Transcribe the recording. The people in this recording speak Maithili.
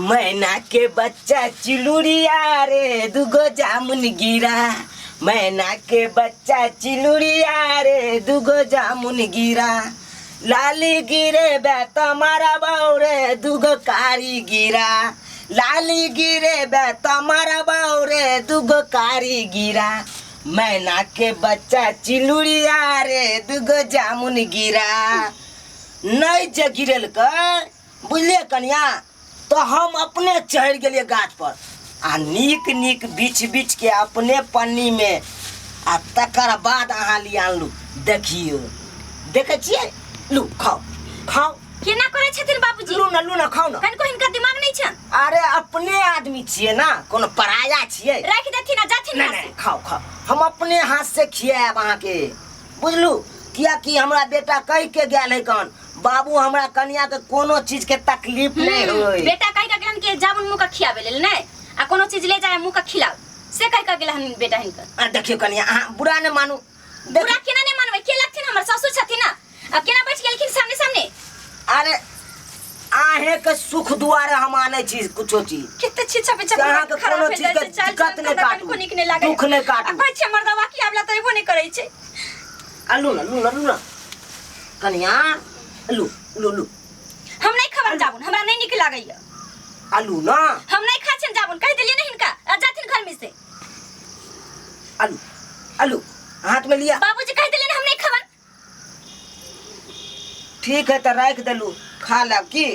मैना के बच्चा चिलुड़िया रे दुगो जामुन गिरा। मैना के बच्चा चिलुड़िया रे दुगो जामुन गिरा। लाली गिरे बे तमारा बौरे दुगो कारी गिरा। लाली गिरे बे तमारा बौरे दुगो कारी गिरा। मैना के बच्चा चिलुड़िया रे दुगो जामुन गिरा। नहीं जे गिरल कर बुझलिए कन्या तो हम अपने चढ़ गए गाछ पर आ नीक नीक बीछ बीछ के अपने पन्नी में आ तकर बाद अहाँ लिया आनलू। देखियो देखे छिए लू खाओ खाओ। केना करे छथिन बाबूजी? लू ना खाओ ना। कनको हिनका दिमाग नहीं छन? अरे अपने आदमी छिए ना, कोनो पराया छिए। राख देथिन ना जाथिन ना। नहीं खाओ खाओ, हम अपने हाथ से खियाब अहाँ के बुझलू। किया कि हमरा बेटा कह के गेल है कौन बाबू हमरा कन्या के कोनो चीज के तकलीफ नहीं होई। बेटा कह के गेलन के जामुन मुका खियाबे लेल नै आ कोनो चीज ले जाए मुका खिलाओ से कह के गेलन बेटा हिनकर। देखियो कन्या अहाँ बुरा न मानू। बुरा केना नहीं मानबै? के लगथिन हमर ससुर छथिन ना, अब केना बैठ गेलखिन सामने सामने? अरे आहे के सुख दुआरे हम आने छी कुछो चीज किते छिछा पे अहाँ के कोनो चीज के दिक्कत नहीं काटू, दुख नहीं काटू। कहै छै मर्दवा की आबला त एबो नहीं करै छै। लू ना कन्या लू। हम नहीं खबर जाबुन, हमरा नहीं निक लागैया। आलू ना हम नहीं खाइ छन जाबुन, कह देलिए नहीं हिनका आ जाथिन घर में से। आलू हाथ में लिया। बाबूजी कह देलिए हम नहीं खबर। ठीक है तो रख देलू खा लब की।